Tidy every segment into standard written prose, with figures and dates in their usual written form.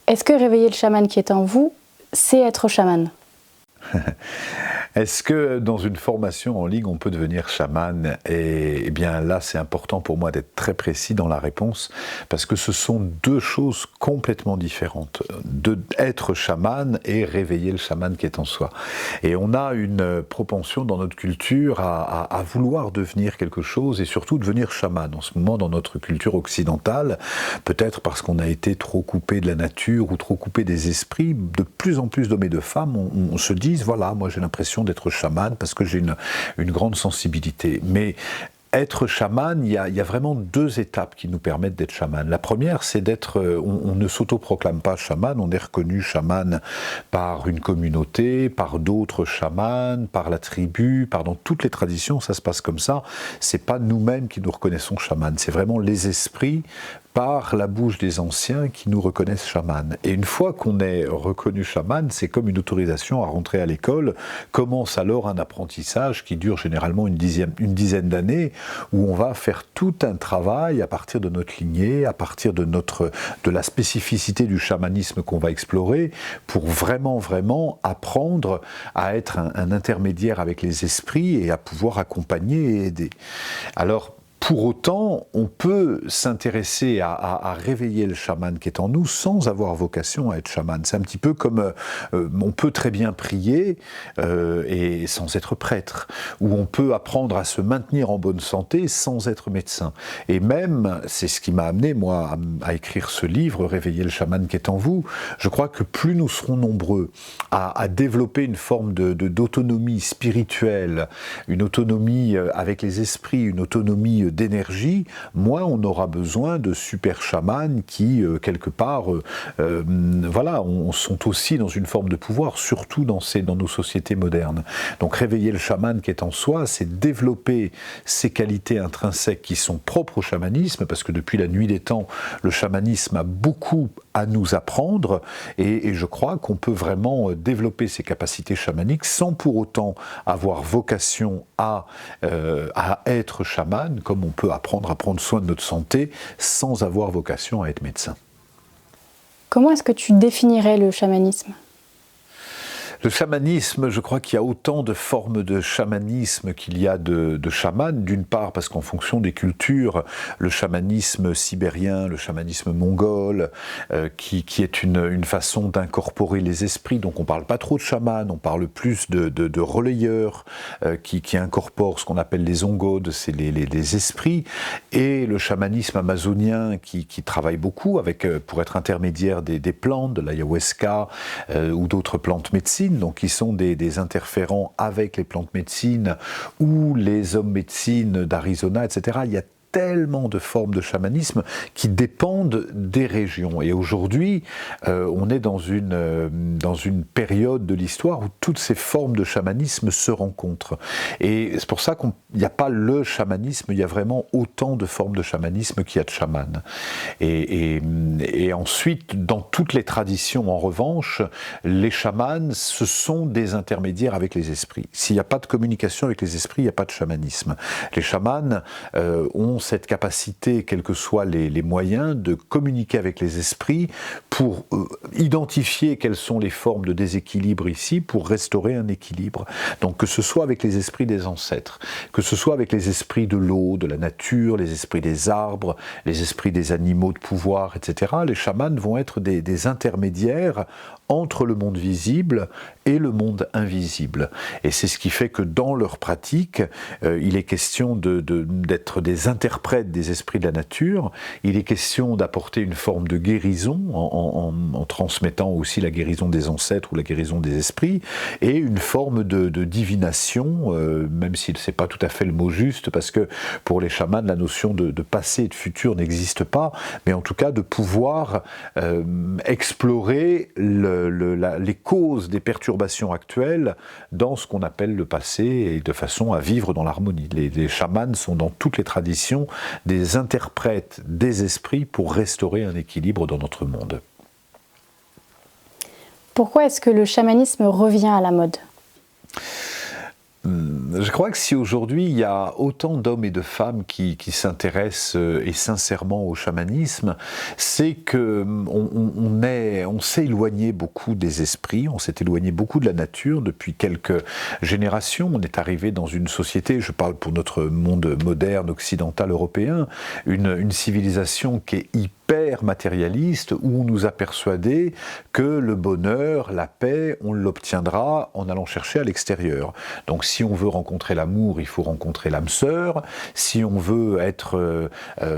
Est-ce que réveiller le chaman qui est en vous, c'est être chaman ? Est-ce que dans une formation en ligne, on peut devenir chaman? Et bien là, c'est important pour moi d'être très précis dans la réponse, parce que ce sont deux choses complètement différentes. Être chaman et réveiller le chaman qui est en soi. Et on a une propension dans notre culture à vouloir devenir quelque chose, et surtout devenir chaman. En ce moment, dans notre culture occidentale, peut-être parce qu'on a été trop coupé de la nature ou trop coupé des esprits, de plus en plus d'hommes et de femmes on se dit, voilà, moi j'ai l'impression d'être chaman parce que j'ai une grande sensibilité. Mais être chaman, il y a vraiment deux étapes qui nous permettent d'être chaman. La première, c'est d'être, on ne s'autoproclame pas chaman, on est reconnu chaman par une communauté, par d'autres chamans, par la tribu, dans toutes les traditions, ça se passe comme ça. C'est pas nous-mêmes qui nous reconnaissons chaman, c'est vraiment les esprits par la bouche des anciens qui nous reconnaissent chaman. Et une fois qu'on est reconnu chaman, c'est comme une autorisation à rentrer à l'école. Commence alors un apprentissage qui dure généralement une dizaine d'années, où on va faire tout un travail à partir de notre lignée, à partir de la spécificité du chamanisme qu'on va explorer, pour vraiment apprendre à être un intermédiaire avec les esprits et à pouvoir accompagner et aider. Alors, pour autant, on peut s'intéresser à réveiller le chaman qui est en nous sans avoir vocation à être chaman. C'est un petit peu comme on peut très bien prier et sans être prêtre, ou on peut apprendre à se maintenir en bonne santé sans être médecin. Et même, c'est ce qui m'a amené, moi, à écrire ce livre, Réveiller le chaman qui est en vous. Je crois que plus nous serons nombreux à développer une forme d'autonomie spirituelle, une autonomie avec les esprits, une autonomie d'énergie, moins on aura besoin de super chamans qui, quelque part, sont aussi dans une forme de pouvoir, surtout dans nos sociétés modernes. Donc réveiller le chaman qui est en soi, c'est développer ces qualités intrinsèques qui sont propres au chamanisme, parce que depuis la nuit des temps, le chamanisme a beaucoup à nous apprendre, et je crois qu'on peut vraiment développer ces capacités chamaniques sans pour autant avoir vocation à être chaman, comme on peut apprendre à prendre soin de notre santé sans avoir vocation à être médecin. Comment est-ce que tu définirais le chamanisme ? Le chamanisme, je crois qu'il y a autant de formes de chamanisme qu'il y a de chamans, d'une part parce qu'en fonction des cultures, le chamanisme sibérien, le chamanisme mongol, qui est une façon d'incorporer les esprits, donc on ne parle pas trop de chamans, on parle plus de relayeurs qui incorporent ce qu'on appelle les ongodes, c'est les esprits, et le chamanisme amazonien qui travaille beaucoup pour être intermédiaire des plantes, de l'ayahuasca ou d'autres plantes médecines, donc qui sont des interférents avec les plantes médecines ou les hommes médecines d'Arizona, etc. Il y a tellement de formes de chamanisme qui dépendent des régions. Et aujourd'hui, on est dans une période de l'histoire où toutes ces formes de chamanisme se rencontrent. Et c'est pour ça qu'il n'y a pas le chamanisme, il y a vraiment autant de formes de chamanisme qu'il y a de chamans. Et ensuite, dans toutes les traditions, en revanche, les chamans, ce sont des intermédiaires avec les esprits. S'il n'y a pas de communication avec les esprits, il n'y a pas de chamanisme. Les chamans ont cette capacité, quels que soient les moyens, de communiquer avec les esprits pour identifier quelles sont les formes de déséquilibre ici, pour restaurer un équilibre. Donc que ce soit avec les esprits des ancêtres, que ce soit avec les esprits de l'eau, de la nature, les esprits des arbres, les esprits des animaux de pouvoir, etc., les chamans vont être des intermédiaires entre le monde visible et le monde invisible. Et c'est ce qui fait que dans leur pratique, il est question d'être des interprètes des esprits de la nature, il est question d'apporter une forme de guérison en transmettant aussi la guérison des ancêtres ou la guérison des esprits, et une forme de divination, même si c'est pas tout à fait le mot juste, parce que pour les chamans, la notion de passé et de futur n'existe pas, mais en tout cas de pouvoir explorer les causes des perturbations actuelles dans ce qu'on appelle le passé, et de façon à vivre dans l'harmonie. Les chamans sont dans toutes les traditions des interprètes des esprits pour restaurer un équilibre dans notre monde. Pourquoi est-ce que le chamanisme revient à la mode ? Je crois que si aujourd'hui il y a autant d'hommes et de femmes qui s'intéressent et sincèrement au chamanisme, c'est que on s'est éloigné beaucoup des esprits, on s'est éloigné beaucoup de la nature depuis quelques générations. On est arrivé dans une société, je parle pour notre monde moderne, occidental, européen, une civilisation qui est hyper matérialiste, où on nous a persuadé que le bonheur, la paix, on l'obtiendra en allant chercher à l'extérieur. Donc si on veut rencontrer l'amour, il faut rencontrer l'âme sœur. Si on veut être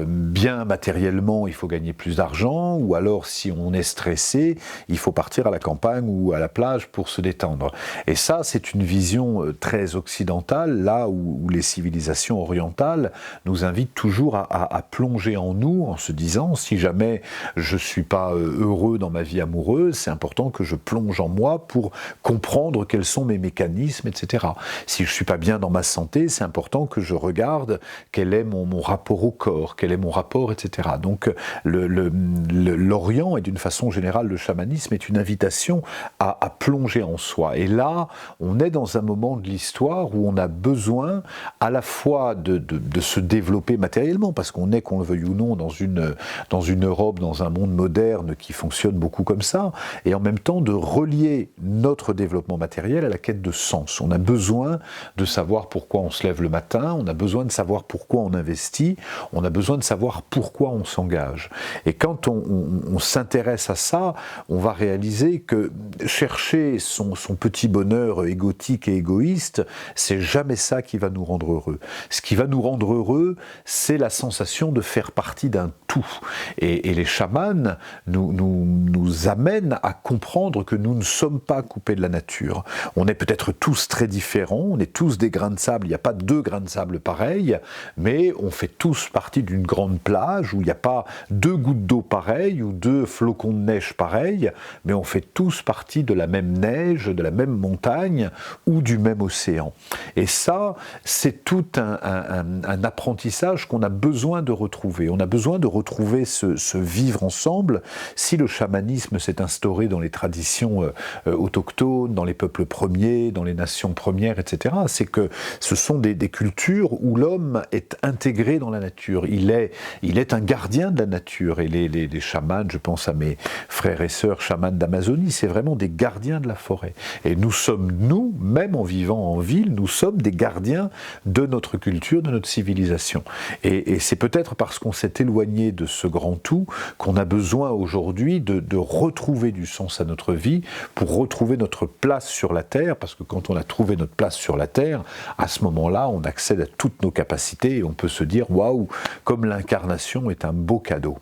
bien matériellement, il faut gagner plus d'argent. Ou alors si on est stressé, il faut partir à la campagne ou à la plage pour se détendre. Et ça, c'est une vision très occidentale, là où les civilisations orientales nous invitent toujours à plonger en nous en se disant, si jamais je ne suis pas heureux dans ma vie amoureuse, c'est important que je plonge en moi pour comprendre quels sont mes mécanismes, etc. Si je ne suis pas bien dans ma santé, c'est important que je regarde quel est mon rapport au corps, quel est mon rapport, etc. Donc l'Orient, et d'une façon générale le chamanisme, est une invitation à plonger en soi. Et là, on est dans un moment de l'histoire où on a besoin à la fois de se développer matériellement, parce qu'on est, qu'on le veuille ou non, dans une Europe, dans un monde moderne qui fonctionne beaucoup comme ça, et en même temps de relier notre développement matériel à la quête de sens. On a besoin de savoir pourquoi on se lève le matin, on a besoin de savoir pourquoi on investit, on a besoin de savoir pourquoi on s'engage. Et quand on s'intéresse à ça, on va réaliser que chercher son petit bonheur égotique et égoïste, c'est jamais ça qui va nous rendre heureux. Ce qui va nous rendre heureux, c'est la sensation de faire partie d'un tout. Et les chamans nous amènent à comprendre que nous ne sommes pas coupés de la nature. On est peut-être tous très différents, on est tous des grains de sable, il n'y a pas deux grains de sable pareils, mais on fait tous partie d'une grande plage où il n'y a pas deux gouttes d'eau pareilles ou deux flocons de neige pareils, mais on fait tous partie de la même neige, de la même montagne ou du même océan. Et ça, c'est tout un apprentissage qu'on a besoin de retrouver. On a besoin de retrouver ce vivre ensemble. Si le chamanisme s'est instauré dans les traditions autochtones, dans les peuples premiers, dans les nations premières, etc., c'est que ce sont des cultures où l'homme est intégré dans la nature. Il est un gardien de la nature. Et les chamans, je pense à mes frères et sœurs chamans d'Amazonie, c'est vraiment des gardiens de la forêt. Et nous sommes, nous, même en vivant en ville, nous sommes des gardiens de notre culture, de notre civilisation. Et c'est peut-être parce qu'on s'est éloigné de ce grand tout qu'on a besoin aujourd'hui de retrouver du sens à notre vie pour retrouver notre place sur la Terre, parce que quand on a trouvé notre place sur la Terre, à ce moment-là, on accède à toutes nos capacités et on peut se dire « Waouh, comme l'incarnation est un beau cadeau ».